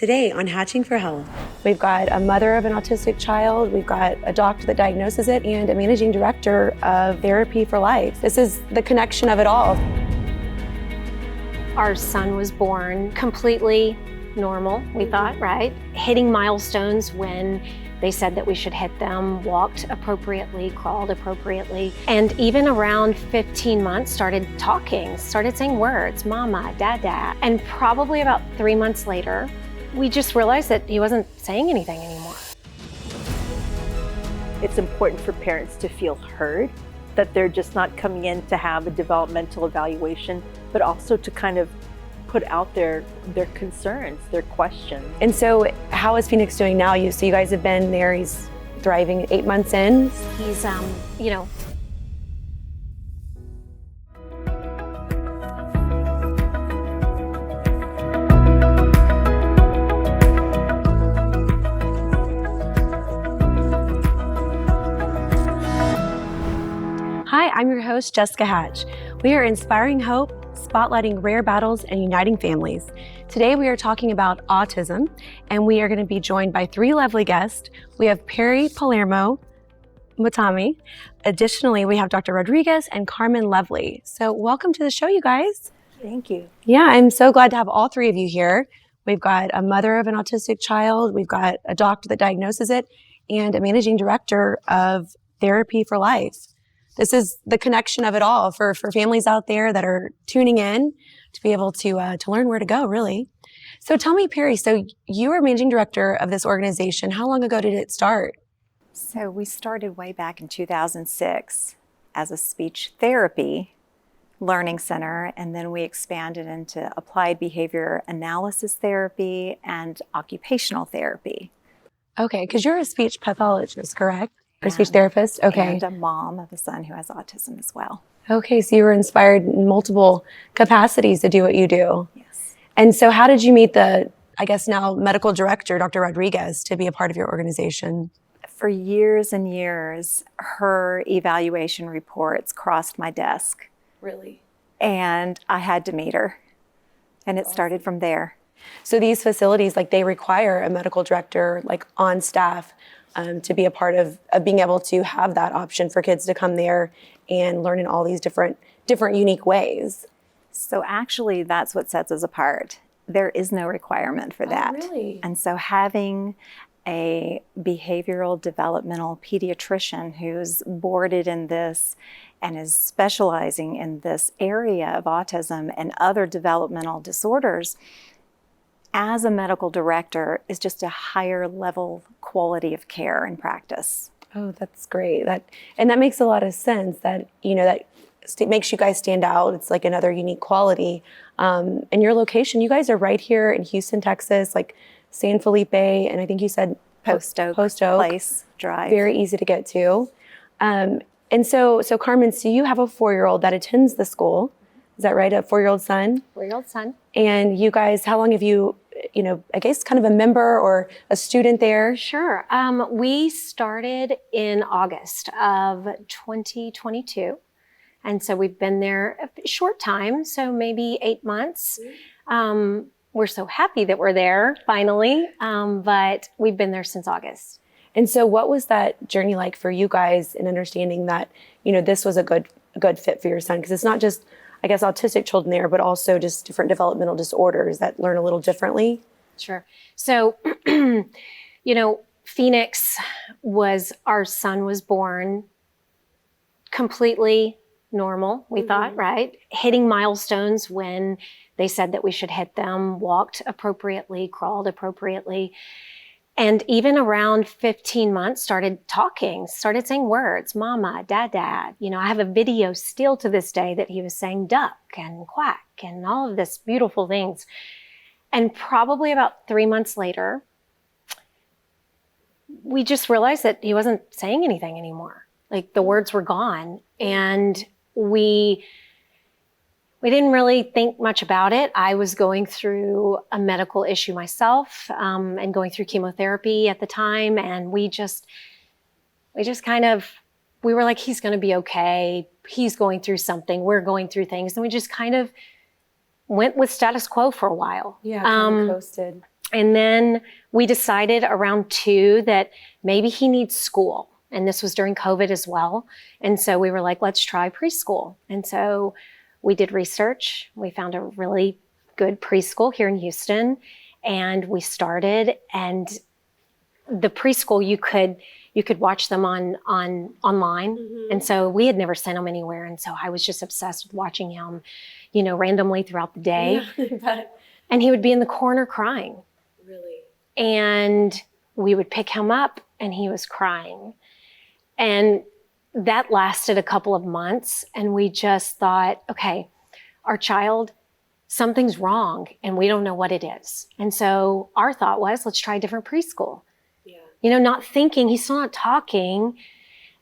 Today on Hatching for Health, we've got a mother of an autistic child, we've got a doctor that diagnoses it, and a managing director of Therapy for Life. This is the connection of it all. Our son was born completely normal, we thought, right? Hitting milestones when they said that we should hit them, walked appropriately, crawled appropriately, and even around 15 months started talking, started saying words, mama, dada. And probably about 3 months later, we just realized that he wasn't saying anything anymore. It's important for parents to feel heard, that they're just not coming in to have a developmental evaluation, but also to kind of put out their concerns, their questions. And so how is Phoenix doing now? So you guys have been there, he's thriving 8 months in. He's, Hi, I'm your host, Jessica Hatch. We are inspiring hope, spotlighting rare battles, and uniting families. Today we are talking about autism, and we are going to be joined by three lovely guests. We have Perri, Palermo, Matami. Additionally, we have Dr. Rodrigues and Karman Lovely. So welcome to the show, you guys. Thank you. Yeah, I'm so glad to have all three of you here. We've got a mother of an autistic child, we've got a doctor that diagnoses it, and a managing director of Therapy for Life. This is the connection of it all for families out there that are tuning in to be able to learn where to go, really. So tell me, Perri, so you were managing director of this organization. How long ago did it start? So we started way back in 2006 as a speech therapy learning center, and then we expanded into applied behavior analysis therapy and occupational therapy. Okay, because you're a speech pathologist, correct? Or speech therapist? Okay. And a mom of a son who has autism as well. Okay, so you were inspired in multiple capacities to do what you do. Yes. And so how did you meet the, I guess now, medical director, Dr. Rodrigues, to be a part of your organization? For years and years, her evaluation reports crossed my desk. Really? And I had to meet her. And it started from there. So these facilities, like they require a medical director like on staff to be a part of being able to have that option for kids to come there and learn in all these different unique ways. So actually that's what sets us apart. There is no requirement for that. Oh, really? And so having a behavioral developmental pediatrician who's boarded in this and is specializing in this area of autism and other developmental disorders as a medical director is just a higher level quality of care and practice. Oh, that's great. That makes a lot of sense. That makes you guys stand out. It's like another unique quality. And your location, you guys are right here in Houston, Texas, like San Felipe, and I think you said Post Oak Place Drive. Very easy to get to. And so Karman, so you have a 4-year-old that attends the school. Is that right? A 4-year-old son? 4-year-old son. And you guys, how long have you, I guess kind of a member or a student there? Sure. We started in August of 2022. And so we've been there a short time, so maybe 8 months. We're so happy that we're there finally, but we've been there since August. And so what was that journey like for you guys in understanding that, this was a good fit for your son? Because it's not just, I guess, autistic children there, but also just different developmental disorders that learn a little differently. Sure. So, Phoenix our son was born completely normal, we thought, right? Hitting milestones when they said that we should hit them, walked appropriately, crawled appropriately. And even around 15 months started talking, started saying words, mama, dada. I have a video still to this day that he was saying duck and quack and all of this beautiful things. And probably about 3 months later, we just realized that he wasn't saying anything anymore. Like the words were gone. And we didn't really think much about it. I was going through a medical issue myself and going through chemotherapy at the time. And we were like, he's going to be okay. He's going through something. We're going through things. And we just kind of went with status quo for a while. Yeah, kind of coasted. And then we decided around 2 that maybe he needs school. And this was during COVID as well. And so we were like, let's try preschool. And so we did research. We found a really good preschool here in Houston. And we started, and the preschool, you could watch them online. Mm-hmm. And so we had never sent him anywhere. And so I was just obsessed with watching him, randomly throughout the day. Yeah, and he would be in the corner crying. really. And we would pick him up and he was crying. And that lasted a couple of months. And we just thought, okay, our child, something's wrong and we don't know what it is. And so our thought was, let's try a different preschool. Yeah. Not thinking, he's still not talking.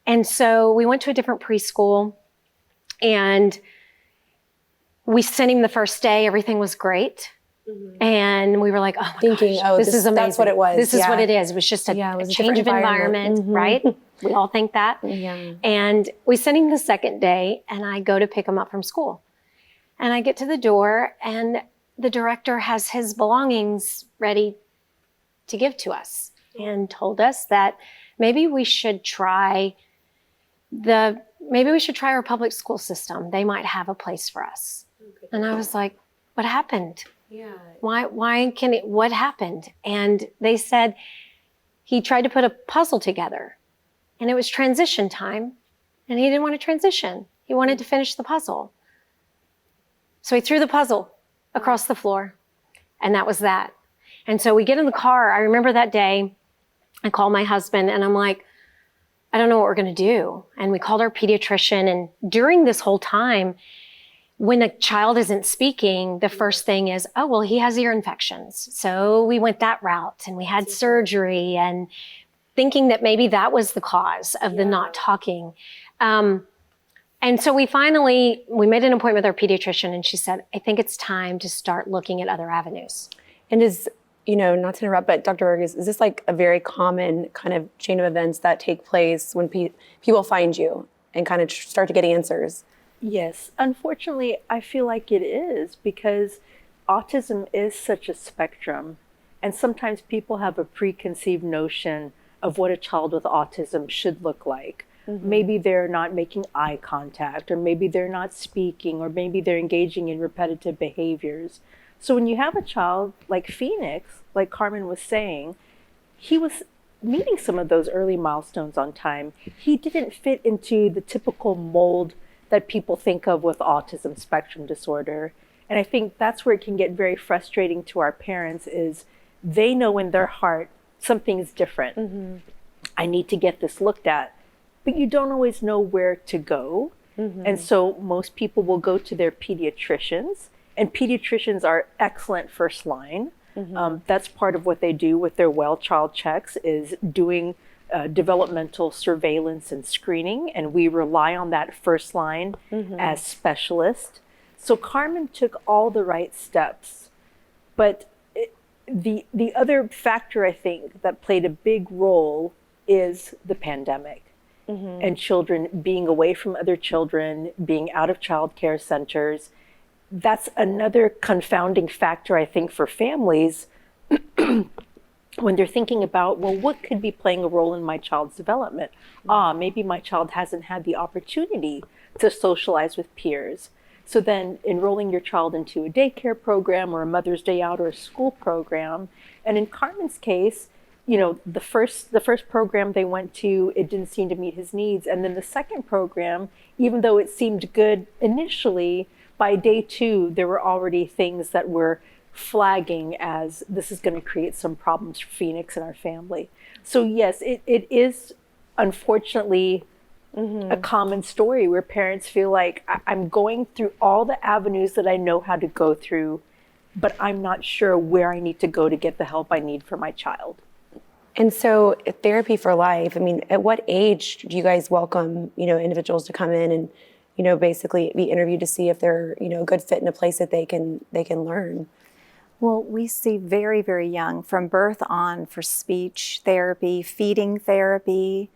And so we went to a different preschool and we sent him the first day. Everything was great. Mm-hmm. And we were like, oh my Thinking, gosh, oh, this is amazing. that's what it was. This is what it is. It was just a change of environment, Mm-hmm. right? We all think that. Yeah. And we sent him the second day and I go to pick him up from school. And I get to the door and the director has his belongings ready to give to us and told us that maybe we should try our public school system. They might have a place for us. Okay. And I was like, what happened? Yeah. What happened? And they said he tried to put a puzzle together and it was transition time and he didn't want to transition. He wanted to finish the puzzle. So he threw the puzzle across the floor and that was that. And so we get in the car. I remember that day, I called my husband and I'm like, I don't know what we're going to do. And we called our pediatrician. And during this whole time, when a child isn't speaking, the first thing is, oh, well, he has ear infections. So we went that route and we had surgery and thinking that maybe that was the cause of the not talking. And so we made an appointment with our pediatrician and she said, I think it's time to start looking at other avenues. And not to interrupt, but Dr. Rodrigues, is this like a very common kind of chain of events that take place when people find you and kind of start to get answers? Yes, unfortunately, I feel like it is because autism is such a spectrum. And sometimes people have a preconceived notion of what a child with autism should look like. Mm-hmm. Maybe they're not making eye contact, or maybe they're not speaking, or maybe they're engaging in repetitive behaviors. So when you have a child like Phoenix, like Karman was saying, he was meeting some of those early milestones on time. He didn't fit into the typical mold that people think of with autism spectrum disorder. And I think that's where it can get very frustrating to our parents is they know in their heart something's different. Mm-hmm. I need to get this looked at, but you don't always know where to go. Mm-hmm. And so most people will go to their pediatricians. And pediatricians are excellent first line. Mm-hmm. That's part of what they do with their well child checks is doing developmental surveillance and screening. And we rely on that first line as specialists. So Karman took all the right steps. But the other factor, I think, that played a big role is the pandemic. Mm-hmm. And children being away from other children, being out of child care centers. That's another confounding factor, I think, for families when they're thinking about, well, what could be playing a role in my child's development? Maybe my child hasn't had the opportunity to socialize with peers. So then enrolling your child into a daycare program or a Mother's Day Out or a school program. And in Karman's case, the first program they went to, it didn't seem to meet his needs. And then the second program, even though it seemed good initially, by day 2, there were already things that were flagging as this is going to create some problems for Phoenix and our family. So yes, it is unfortunately a common story where parents feel like I'm going through all the avenues that I know how to go through, but I'm not sure where I need to go to get the help I need for my child. And so therapy for life, at what age do you guys welcome, individuals to come in and basically be interviewed to see if they're, a good fit in a place that they can learn? Well, we see very, very young, from birth on, for speech therapy, feeding therapy,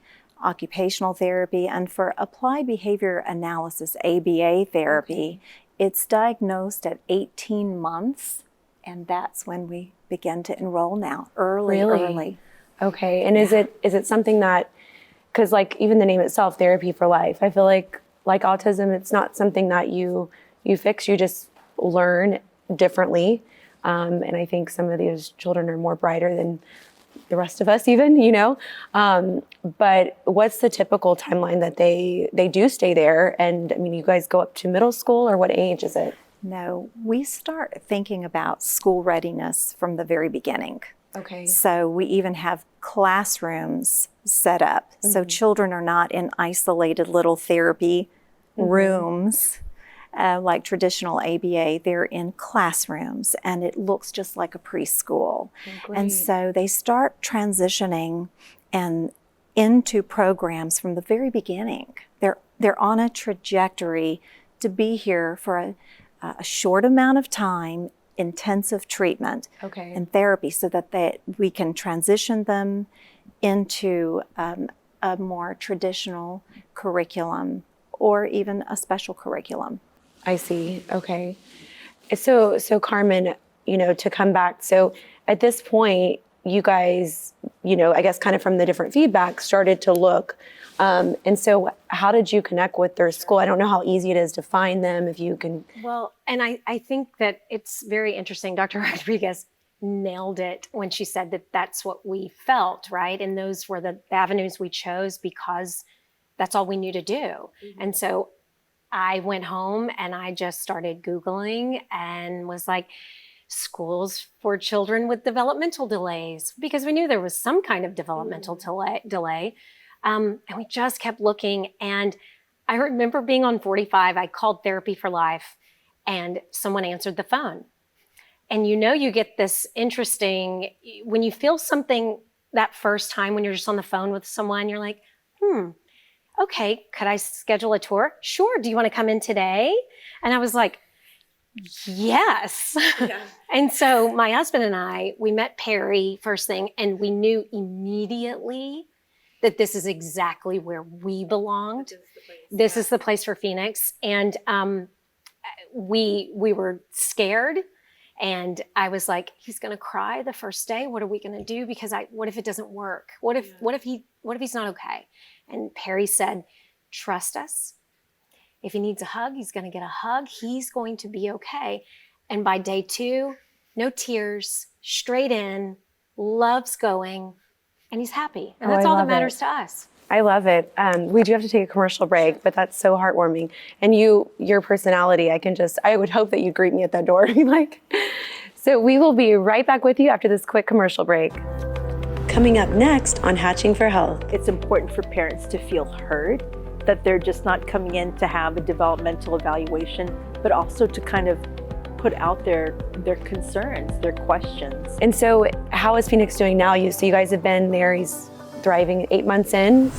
occupational therapy, and for applied behavior analysis, ABA therapy. It's diagnosed at 18 months, and that's when we begin to enroll now, early. Okay. And is it something that, because like even the name itself, Therapy for Life, I feel like autism, it's not something that you fix, you just learn differently. And I think some of these children are more brighter than the rest of us even, but what's the typical timeline that they do stay there? And I mean, you guys go up to middle school, or what age is it? No, we start thinking about school readiness from the very beginning. Okay. So we even have classrooms set up. So children are not in isolated little therapy rooms like traditional ABA. They're in classrooms, and it looks just like a preschool. And so they start transitioning and into programs from the very beginning. They're on a trajectory to be here for a short amount of time, intensive treatment and therapy, so that we can transition them into a more traditional curriculum or even a special curriculum. I see. Okay. So Karman, to come back. So at this point, you guys, I guess kind of from the different feedback, started to look. And so how did you connect with their school? I don't know how easy it is to find them, if you can. Well, and I think that it's very interesting. Dr. Rodrigues nailed it when she said that that's what we felt, right? And those were the avenues we chose because that's all we knew to do. And so I went home and I just started Googling and was like, schools for children with developmental delays, because we knew there was some kind of developmental delay. And we just kept looking. And I remember being on 45, I called Therapy for Life, and someone answered the phone. And you get this interesting, when you feel something that first time when you're just on the phone with someone, you're like, okay, could I schedule a tour? Sure. Do you want to come in today? And I was like, yes. Yeah. And so my husband and I, we met Perri first thing, and we knew immediately that this is exactly where we belonged. This is the place for Phoenix. And we were scared. And I was like, he's going to cry the first day. What are we going to do? Because what if it doesn't work? What if he's not okay? And Perri said, trust us. If he needs a hug, he's going to get a hug. He's going to be okay. And by day 2, no tears, straight in, love's going, and he's happy. And that's all that matters to us. I love it. We do have to take a commercial break, but that's so heartwarming. And your personality, I would hope that you'd greet me at that door. So we will be right back with you after this quick commercial break. Coming up next on Hatching for Health. It's important for parents to feel heard, that they're just not coming in to have a developmental evaluation, but also to kind of put out their concerns, their questions. And so how is Phoenix doing now? So you guys have been there, he's thriving 8 months in.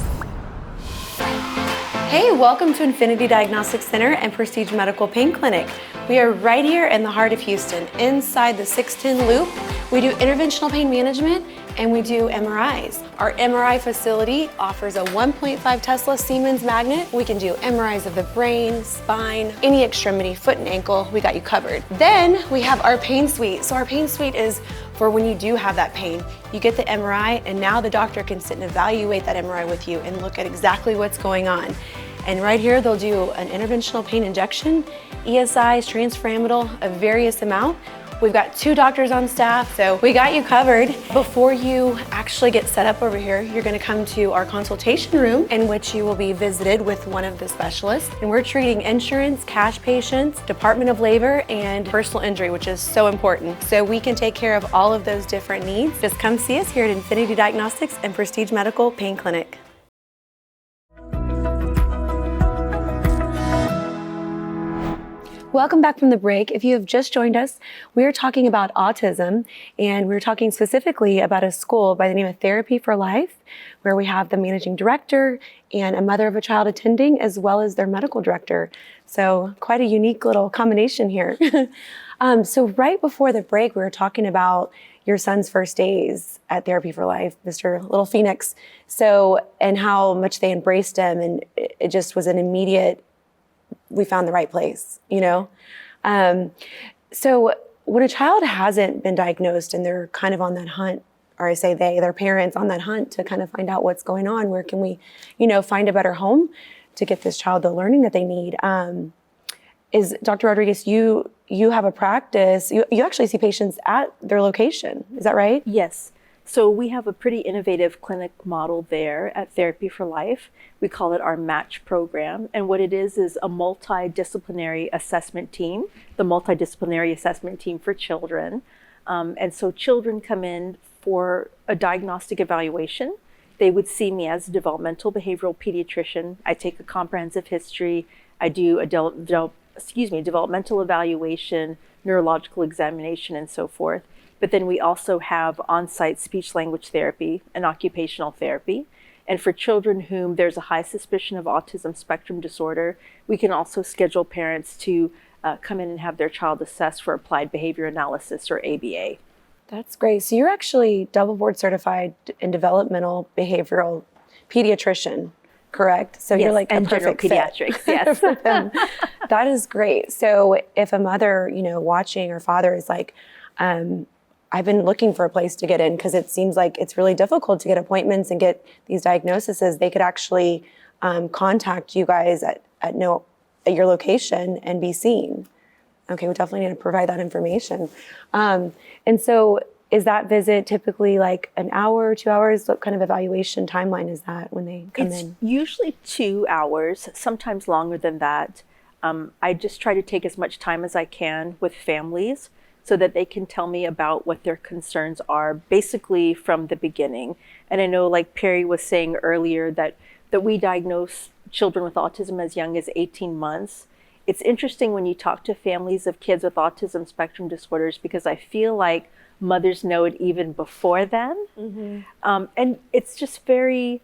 Hey, welcome to Infinity Diagnostic Center and Prestige Medical Pain Clinic. We are right here in the heart of Houston, inside the 610 Loop. We do interventional pain management and we do MRIs. Our MRI facility offers a 1.5 Tesla Siemens magnet. We can do MRIs of the brain, spine, any extremity, foot and ankle, we got you covered. Then we have our pain suite. So our pain suite is for when you do have that pain. You get the MRI and now the doctor can sit and evaluate that MRI with you and look at exactly what's going on. And right here, they'll do an interventional pain injection, ESIs, transforaminal, a various amount. We've got 2 doctors on staff, so we got you covered. Before you actually get set up over here, you're gonna come to our consultation room in which you will be visited with one of the specialists. And we're treating insurance, cash patients, Department of Labor, and personal injury, which is so important. So we can take care of all of those different needs. Just come see us here at Infinity Diagnostics and Prestige Medical Pain Clinic. Welcome back from the break. If you have just joined us, we are talking about autism, and we're talking specifically about a school by the name of Therapy for Life, where we have the managing director and a mother of a child attending, as well as their medical director. So quite a unique little combination here. So right before the break, we were talking about your son's first days at Therapy for Life, Mr. Little Phoenix. So, and how much they embraced him, and it just was an immediate, we found the right place, So when a child hasn't been diagnosed and they're kind of on that hunt, or I say their parents on that hunt to kind of find out what's going on, where can we, find a better home to get this child the learning that they need? Is Dr. Rodrigues, you have a practice, you actually see patients at their location, is that right? Yes. So we have a pretty innovative clinic model there at Therapy for Life. We call it our MATCH program. And what it is a multidisciplinary assessment team, the multidisciplinary assessment team for children. And so children come in for a diagnostic evaluation. They would see me as a developmental behavioral pediatrician. I take a comprehensive history. I do a developmental evaluation, neurological examination, and so forth. But then we also have on-site speech language therapy and occupational therapy. And for children whom there's a high suspicion of autism spectrum disorder, we can also schedule parents to come in and have their child assessed for applied behavior analysis, or ABA. That's great. So you're actually double board certified in developmental behavioral pediatrician, correct? So Yes, you're like and a perfect general fit pediatrics, yes. for them. That is great. So if a mother, watching, or father is like, I've been looking for a place to get in because it seems like it's really difficult to get appointments and get these diagnoses, they could actually contact you guys at your location and be seen. Okay, we definitely need to provide that information. And so is that visit typically like an hour, 2 hours? What kind of evaluation timeline is that when they come in? It's usually 2 hours, sometimes longer than that. I just try to take as much time as I can with families so that they can tell me about what their concerns are, basically from the beginning. And I know, like Perri was saying earlier, that we diagnose children with autism as young as 18 months. It's interesting when you talk to families of kids with autism spectrum disorders, because I feel like mothers know it even before then. Mm-hmm. And it's just very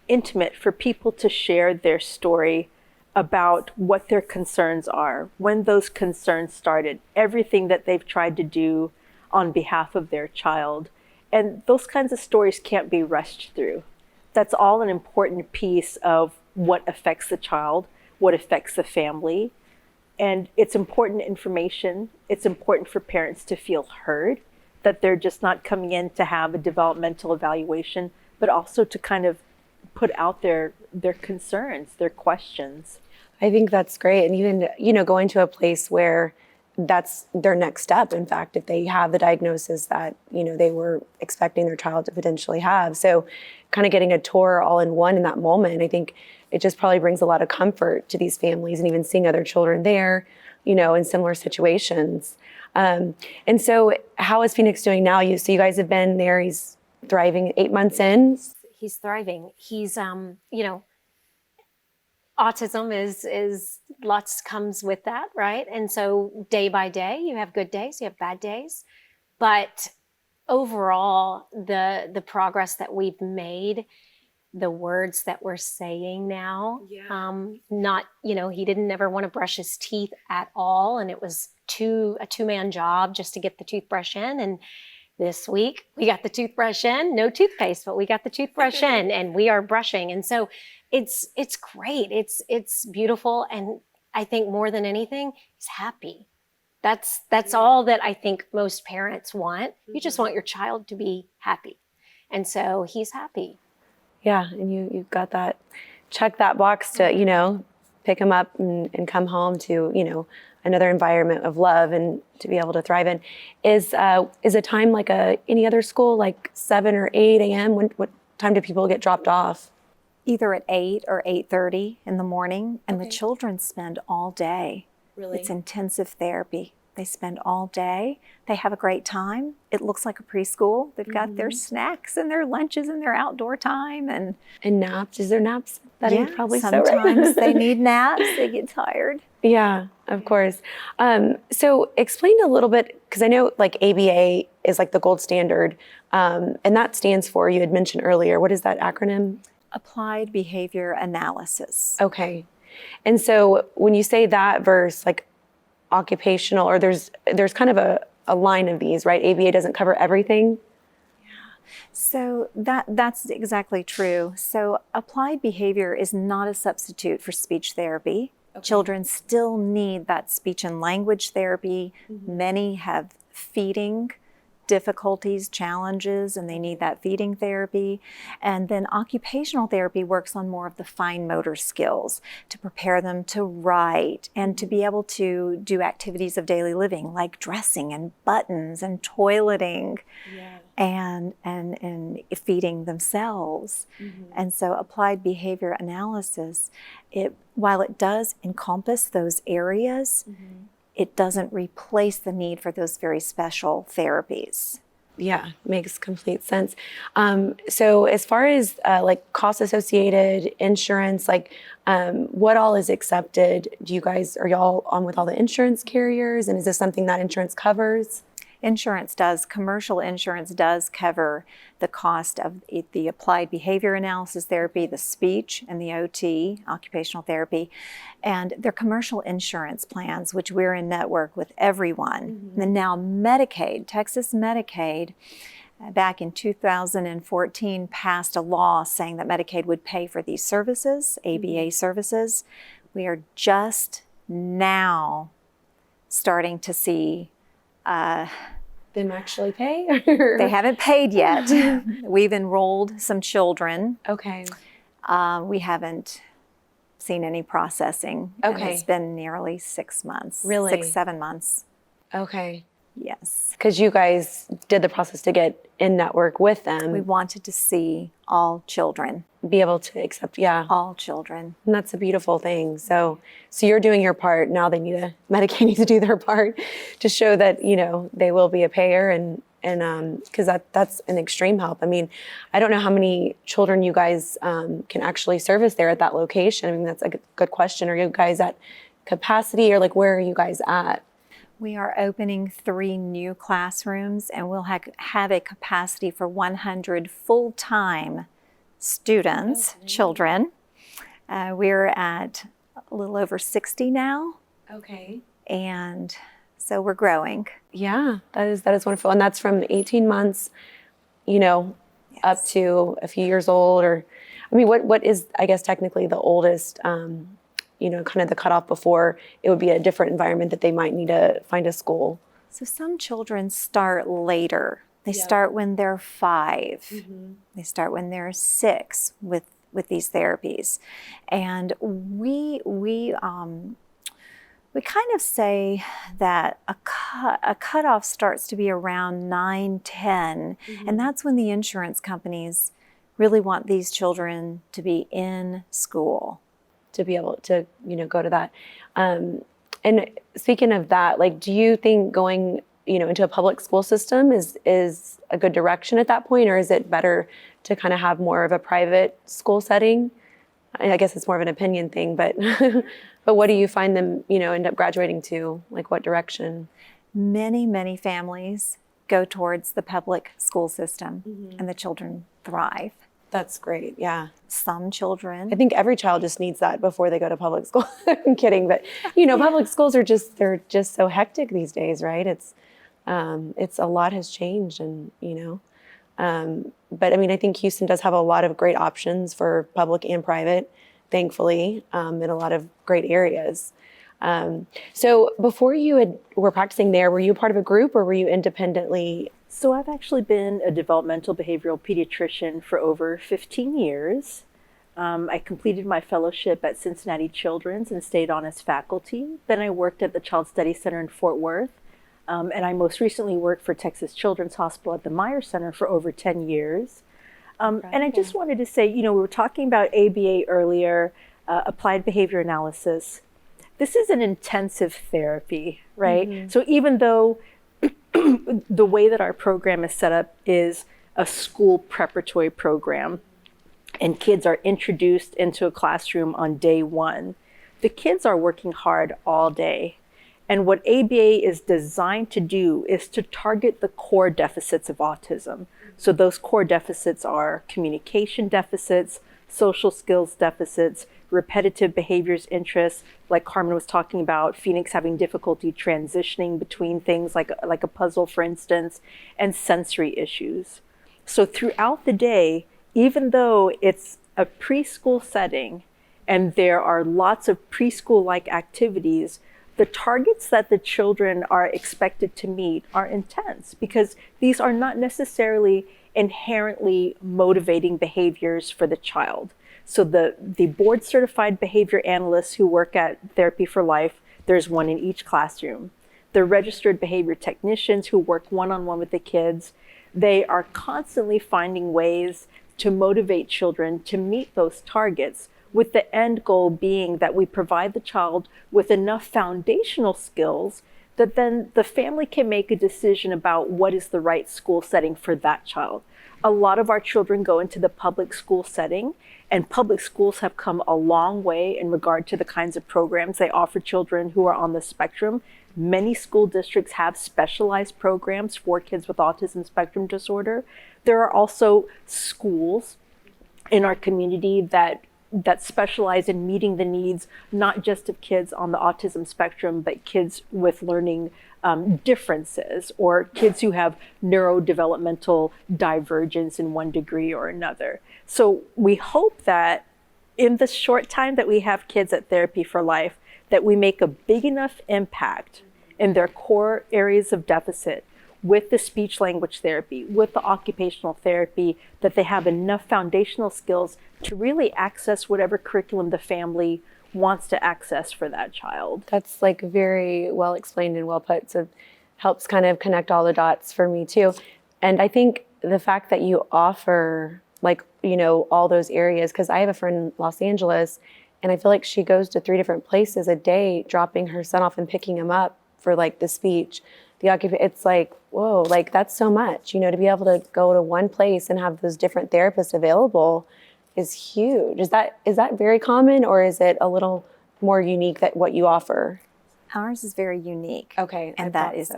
intimate for people to share their story about what their concerns are, when those concerns started, everything that they've tried to do on behalf of their child. And those kinds of stories can't be rushed through. That's all an important piece of what affects the child, what affects the family. And it's important information. It's important for parents to feel heard, that they're just not coming in to have a developmental evaluation, but also to kind of put out their concerns, their questions. I think that's great. And even, going to a place where that's their next step. In fact, if they have the diagnosis that, they were expecting their child to potentially have. So kind of getting a tour all in one in that moment, I think it just probably brings a lot of comfort to these families, and even seeing other children there, in similar situations. And so how is Phoenix doing now? So you guys have been there, he's thriving 8 months in. He's thriving. He's, autism is lots comes with that, right? And so day by day, you have good days, you have bad days, but overall, the progress that we've made, the words that we're saying now, not, he didn't ever want to brush his teeth at all, and it was a two-man job just to get the toothbrush in. And this week we got the toothbrush in, no toothpaste, but we got the toothbrush in, and we are brushing. And so it's great. It's beautiful. And I think more than anything, he's happy. That's all that I think most parents want. You just want your child to be happy. And so he's happy. Yeah. And you've got that, check that box to, pick him up and come home to, another environment of love and to be able to thrive in. Is a time like any other school, like 7 or 8 a.m.? What time do people get dropped off? Either at 8 or 8:30 in the morning, and the children spend all day. Really? It's intensive therapy. They spend all day. They have a great time. It looks like a preschool. They've got their snacks and their lunches and their outdoor time and naps. Is there naps? That is probably sometimes so right. they need naps. They get tired. Yeah, of course. So explain a little bit, because I know like ABA is like the gold standard, and that stands for, you had mentioned earlier, what is that acronym? Applied behavior analysis. Okay. And so when you say that versus like occupational, or there's kind of a line of these, right? ABA doesn't cover everything. So that's exactly true. So applied behavior is not a substitute for speech therapy. Children still need that speech and language therapy. Many have feeding difficulties, challenges, and they need that feeding therapy. And then occupational therapy works on more of the fine motor skills to prepare them to write and to be able to do activities of daily living like dressing and buttons and toileting and feeding themselves. And so applied behavior analysis, while it does encompass those areas, it doesn't replace the need for those very special therapies. Yeah, makes complete sense. So as far as like cost associated insurance, like what all is accepted? Are y'all on with all the insurance carriers? And is this something that insurance covers? Commercial insurance does cover the cost of the applied behavior analysis therapy, the speech, and the OT, occupational therapy, and their commercial insurance plans, which we're in network with everyone. And now Medicaid, Texas Medicaid, back in 2014 passed a law saying that Medicaid would pay for these services, ABA services. We are just now starting to see Them actually pay? they haven't paid yet. We've enrolled some children. Okay. We haven't seen any processing. And Okay. it's been nearly 6 months. Really? 6-7 months. Okay. Yes. Because you guys did the process to get in network with them. We wanted to see all children. Be able to accept, All children. And that's a beautiful thing. So you're doing your part. Now Medicaid needs to do their part to show that, they will be a payer and because that's an extreme help. I mean, I don't know how many children you guys can actually service there at that location. I mean, that's a good question. Are you guys at capacity or like where are you guys at? We are opening 3 new classrooms and we'll have a capacity for 100 full-time students, children. We're at a little over 60 now. Okay. And so we're growing. Yeah, that is wonderful. And that's from 18 months, up to a few years old what is, I guess, technically the oldest, kind of the cutoff before it would be a different environment that they might need to find a school? So some children start later. They start when they're 5. They start when they're 6 with these therapies. And we kind of say that a cutoff starts to be around 9, 10. And that's when the insurance companies really want these children to be in school. To be able to, go to that. And speaking of that, like, do you think going, into a public school system is a good direction at that point, or is it better to kind of have more of a private school setting? I guess it's more of an opinion thing, but but what do you find them, end up graduating to? Like what direction? Many, many families go towards the public school system and the children thrive. That's great. Yeah. Some children. I think every child just needs that before they go to public school. I'm kidding, but public schools they're just so hectic these days, right? It's a lot has changed and, but I mean, I think Houston does have a lot of great options for public and private, thankfully, in a lot of great areas. So before you were practicing there, were you part of a group or were you independently? So I've actually been a developmental behavioral pediatrician for over 15 years. I completed my fellowship at Cincinnati Children's and stayed on as faculty. Then I worked at the Child Study Center in Fort Worth. And I most recently worked for Texas Children's Hospital at the Meyer Center for over 10 years. And I just wanted to say, we were talking about ABA earlier, applied behavior analysis. This is an intensive therapy, right? So even though the way that our program is set up is a school preparatory program, and kids are introduced into a classroom on day 1, the kids are working hard all day. And what ABA is designed to do is to target the core deficits of autism. So those core deficits are communication deficits, social skills deficits, repetitive behaviors, interests, like Karman was talking about, Phoenix having difficulty transitioning between things like a puzzle, for instance, and sensory issues. So throughout the day, even though it's a preschool setting, and there are lots of preschool-like activities, the targets that the children are expected to meet are intense because these are not necessarily inherently motivating behaviors for the child. So the board certified behavior analysts who work at Therapy for Life, there's one in each classroom. The registered behavior technicians who work one-on-one with the kids, they are constantly finding ways to motivate children to meet those targets, with the end goal being that we provide the child with enough foundational skills that then the family can make a decision about what is the right school setting for that child. A lot of our children go into the public school setting, and public schools have come a long way in regard to the kinds of programs they offer children who are on the spectrum. Many school districts have specialized programs for kids with autism spectrum disorder. There are also schools in our community that specialize in meeting the needs, not just of kids on the autism spectrum, but kids with learning differences, or kids who have neurodevelopmental divergence in one degree or another. So we hope that in the short time that we have kids at Therapy for Life, that we make a big enough impact in their core areas of deficit with the speech language therapy, with the occupational therapy, that they have enough foundational skills to really access whatever curriculum the family wants to access for that child. That's like very well explained and well put. So helps kind of connect all the dots for me too. And I think the fact that you offer like, you know, all those areas, because I have a friend in Los Angeles and I feel like she goes to 3 different places a day, dropping her son off and picking him up for like the speech, it's like, whoa, like that's so much, you know, to be able to go to one place and have those different therapists available is huge. Is that very common, or is it a little more unique that what you offer? Ours is very unique. Okay. And that is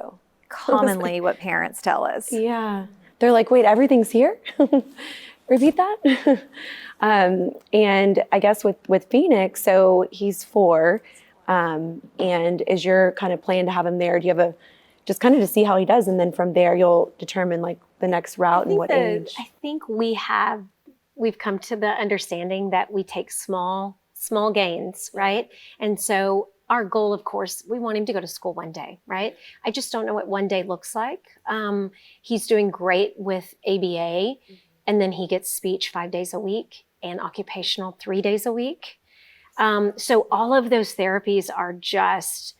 commonly what parents tell us. Yeah. They're like, wait, everything's here? Repeat that? And I guess with Phoenix, so he's 4, and is your kind of plan to have him there? Do you have just kind of to see how he does, and then from there you'll determine like the next route and what age? I think we've come to the understanding that we take small gains, right? And so our goal, of course, we want him to go to school one day, right? I just don't know what one day looks like. He's doing great with ABA, and then he gets speech 5 days a week and occupational 3 days a week. So all of those therapies are just,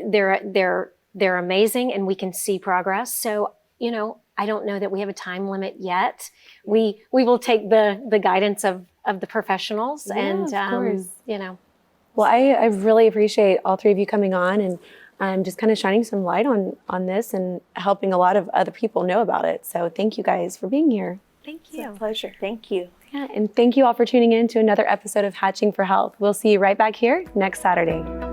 they're amazing, and we can see progress. So, you know, I don't know that we have a time limit yet. We will take the guidance of the professionals, and of course. you know. Well, I really appreciate all 3 of you coming on and just kind of shining some light on this and helping a lot of other people know about it. So thank you guys for being here. Thank you. It's a pleasure. Thank you. Yeah, and thank you all for tuning in to another episode of Hatching for Health. We'll see you right back here next Saturday.